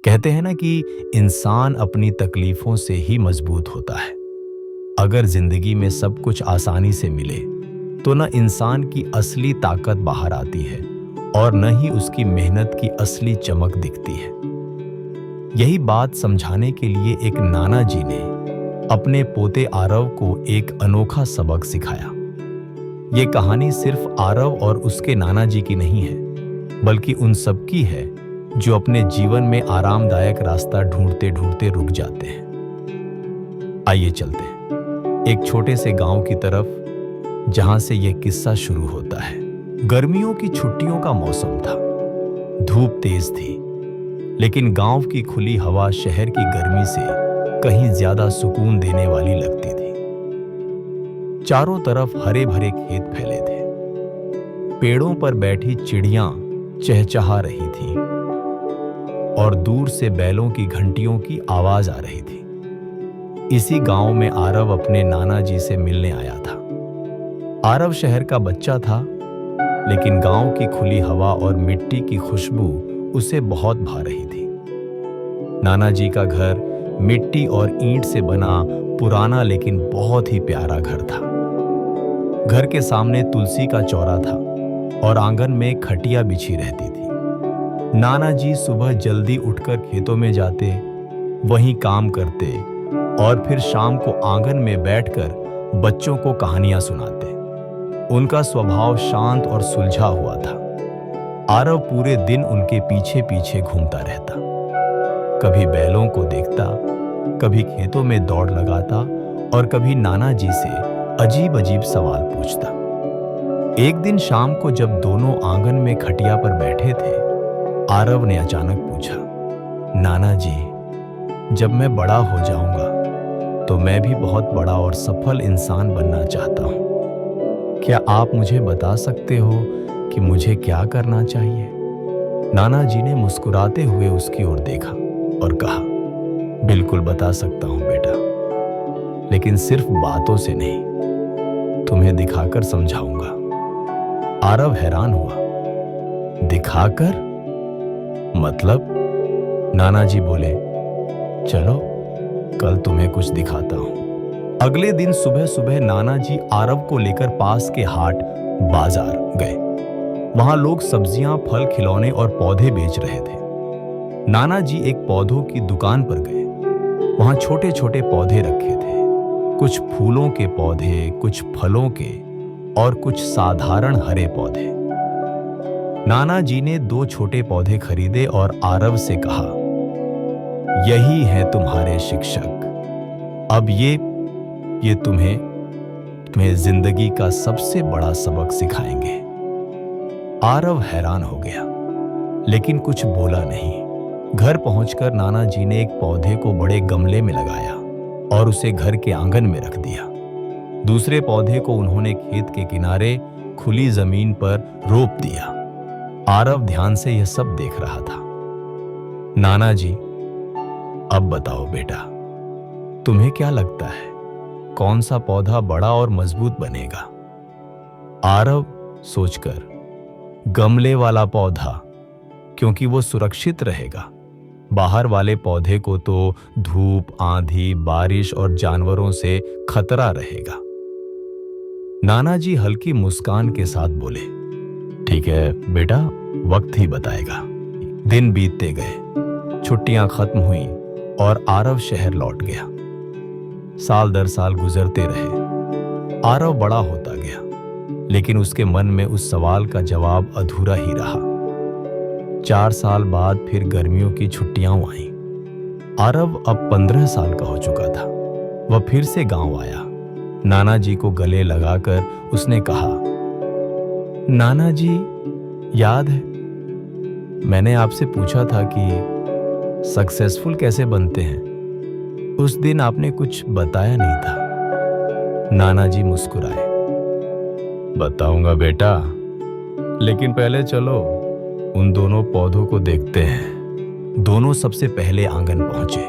कहते हैं ना कि इंसान अपनी तकलीफों से ही मजबूत होता है। अगर जिंदगी में सब कुछ आसानी से मिले तो न इंसान की असली ताकत बाहर आती है और न ही उसकी मेहनत की असली चमक दिखती है। यही बात समझाने के लिए एक नाना जी ने अपने पोते आरव को एक अनोखा सबक सिखाया। ये कहानी सिर्फ आरव और उसके नाना जी की नहीं है, बल्कि उन सब की है जो अपने जीवन में आरामदायक रास्ता ढूंढते ढूंढते रुक जाते हैं। आइए चलते हैं एक छोटे से गांव की तरफ, जहां से यह किस्सा शुरू होता है। गर्मियों की छुट्टियों का मौसम था। धूप तेज थी, लेकिन गांव की खुली हवा शहर की गर्मी से कहीं ज्यादा सुकून देने वाली लगती थी। चारों तरफ हरे भरे खेत फैले थे। पेड़ों पर बैठी चिड़ियां चहचहा रही थीं और दूर से बैलों की घंटियों की आवाज आ रही थी। इसी गांव में आरव अपने नाना जी से मिलने आया था। आरव शहर का बच्चा था, लेकिन गांव की खुली हवा और मिट्टी की खुशबू उसे बहुत भा रही थी। नाना जी का घर मिट्टी और ईंट से बना पुराना लेकिन बहुत ही प्यारा घर था। घर के सामने तुलसी का चौरा था और आंगन में खटिया बिछी रहती थी। नाना जी सुबह जल्दी उठकर खेतों में जाते, वहीं काम करते और फिर शाम को आंगन में बैठकर बच्चों को कहानियां सुनाते। उनका स्वभाव शांत और सुलझा हुआ था। आरव पूरे दिन उनके पीछे पीछे घूमता रहता, कभी बैलों को देखता, कभी खेतों में दौड़ लगाता और कभी नाना जी से अजीब अजीब सवाल पूछता। एक दिन शाम को जब दोनों आंगन में खटिया पर बैठे थे, आरव ने अचानक पूछा, नाना जी, जब मैं बड़ा हो जाऊंगा तो मैं भी बहुत बड़ा और सफल इंसान बनना चाहता हूं। क्या आप मुझे बता सकते हो कि मुझे क्या करना चाहिए? नाना जी ने मुस्कुराते हुए उसकी ओर देखा और कहा, बिल्कुल बता सकता हूं बेटा, लेकिन सिर्फ बातों से नहीं, तुम्हें दिखाकर समझाऊंगा। आरव हैरान हुआ, दिखाकर? मतलब? नाना जी बोले, चलो कल तुम्हें कुछ दिखाता हूं। अगले दिन सुबह सुबह नाना जी आरव को लेकर पास के हाट बाजार गए। वहां लोग सब्जियां, फल, खिलौने और पौधे बेच रहे थे। नाना जी एक पौधों की दुकान पर गए। वहां छोटे छोटे पौधे रखे थे, कुछ फूलों के पौधे, कुछ फलों के और कुछ साधारण हरे पौधे। नाना जी ने 2 छोटे पौधे खरीदे और आरव से कहा, यही है तुम्हारे शिक्षक। अब ये तुम्हें जिंदगी का सबसे बड़ा सबक सिखाएंगे। आरव हैरान हो गया, लेकिन कुछ बोला नहीं। घर पहुंचकर नाना जी ने एक पौधे को बड़े गमले में लगाया और उसे घर के आंगन में रख दिया। दूसरे पौधे को उन्होंने खेत के किनारे खुली जमीन पर रोप दिया। आरव ध्यान से यह सब देख रहा था। नाना जी, अब बताओ बेटा, तुम्हें क्या लगता है कौन सा पौधा बड़ा और मजबूत बनेगा? आरव सोचकर, गमले वाला पौधा, क्योंकि वो सुरक्षित रहेगा। बाहर वाले पौधे को तो धूप, आंधी, बारिश और जानवरों से खतरा रहेगा। नाना जी हल्की मुस्कान के साथ बोले, ठीक है बेटा, वक्त ही बताएगा। दिन बीतते गए, छुट्टियां खत्म हुई और आरव शहर लौट गया। साल दर साल गुजरते रहे। आरव बड़ा होता गया, लेकिन उसके मन में उस सवाल का जवाब अधूरा ही रहा। 4 साल बाद फिर गर्मियों की छुट्टियां आईं। आरव अब 15 साल का हो चुका था। वह फिर से गांव आया। नाना जी को गले लगाकर उसने कहा, नाना जी, याद है मैंने आपसे पूछा था कि सक्सेसफुल कैसे बनते हैं? उस दिन आपने कुछ बताया नहीं था। नाना जी मुस्कुराए, बताऊंगा बेटा, लेकिन पहले चलो उन दोनों पौधों को देखते हैं। दोनों सबसे पहले आंगन पहुंचे।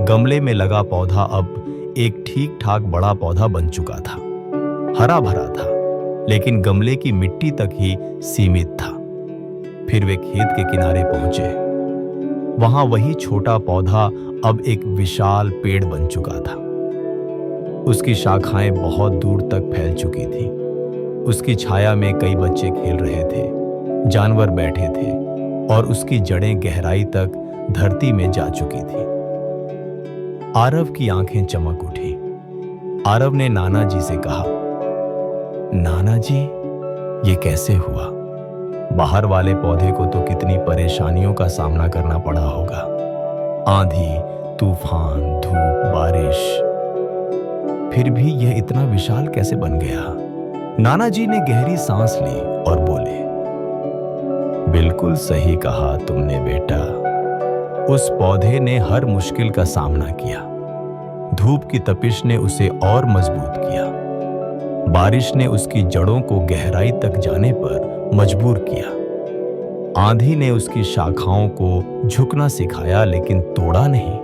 गमले में लगा पौधा अब एक ठीक ठाक बड़ा पौधा बन चुका था। हरा भरा था, लेकिन गमले की मिट्टी तक ही सीमित था। फिर वे खेत के किनारे पहुंचे। वहां वही छोटा पौधा अब एक विशाल पेड़ बन चुका था। उसकी शाखाएं बहुत दूर तक फैल चुकी थी। उसकी छाया में कई बच्चे खेल रहे थे, जानवर बैठे थे और उसकी जड़ें गहराई तक धरती में जा चुकी थी। आरव की आंखें चमक उठी। आरव ने नाना जी से कहा, नाना जी, ये कैसे हुआ? बाहर वाले पौधे को तो कितनी परेशानियों का सामना करना पड़ा होगा। आंधी, तूफान, धूप, बारिश, फिर भी यह इतना विशाल कैसे बन गया? नाना जी ने गहरी सांस ली और बोले, बिल्कुल सही कहा तुमने बेटा। उस पौधे ने हर मुश्किल का सामना किया। धूप की तपिश ने उसे और मजबूत किया। बारिश ने उसकी जड़ों को गहराई तक जाने पर मजबूर किया। आंधी ने उसकी शाखाओं को झुकना सिखाया लेकिन तोड़ा नहीं।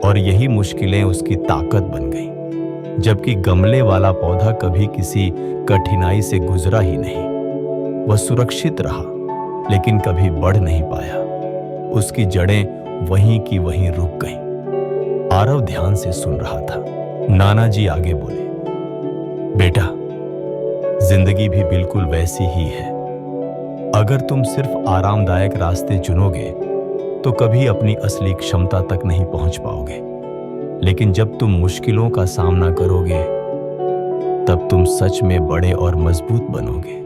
और यही मुश्किलें उसकी ताकत बन गईं। जबकि गमले वाला पौधा कभी किसी कठिनाई से गुजरा ही नहीं। वह सुरक्षित रहा लेकिन कभी बढ़ नहीं पाया। उसकी जड़ें वहीं की वहीं रुक गईं। आरव ध्यान से सुन रहा था। नाना जी आगे बोले, बेटा, जिंदगी भी बिल्कुल वैसी ही है। अगर तुम सिर्फ आरामदायक रास्ते चुनोगे तो कभी अपनी असली क्षमता तक नहीं पहुंच पाओगे। लेकिन जब तुम मुश्किलों का सामना करोगे तब तुम सच में बड़े और मजबूत बनोगे।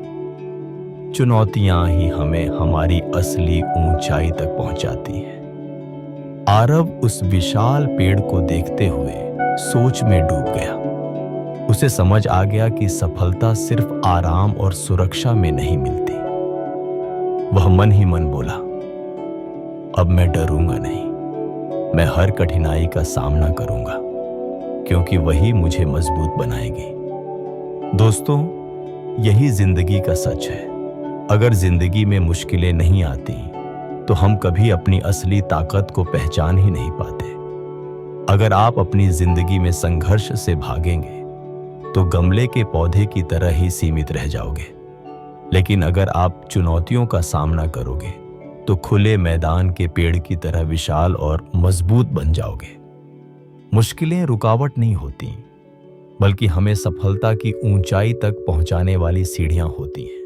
चुनौतियां ही हमें हमारी असली ऊंचाई तक पहुंचाती हैं। आरव उस विशाल पेड़ को देखते हुए सोच में डूब गया। उसे समझ आ गया कि सफलता सिर्फ आराम और सुरक्षा में नहीं मिलती। वह मन ही मन बोला, अब मैं डरूंगा नहीं, मैं हर कठिनाई का सामना करूंगा, क्योंकि वही मुझे मजबूत बनाएगी। दोस्तों, यही जिंदगी का सच है। अगर जिंदगी में मुश्किलें नहीं आती तो हम कभी अपनी असली ताकत को पहचान ही नहीं पाते। अगर आप अपनी जिंदगी में संघर्ष से भागेंगे तो गमले के पौधे की तरह ही सीमित रह जाओगे। लेकिन अगर आप चुनौतियों का सामना करोगे तो खुले मैदान के पेड़ की तरह विशाल और मजबूत बन जाओगे। मुश्किलें रुकावट नहीं होती, बल्कि हमें सफलता की ऊंचाई तक पहुंचाने वाली सीढ़ियां होती हैं।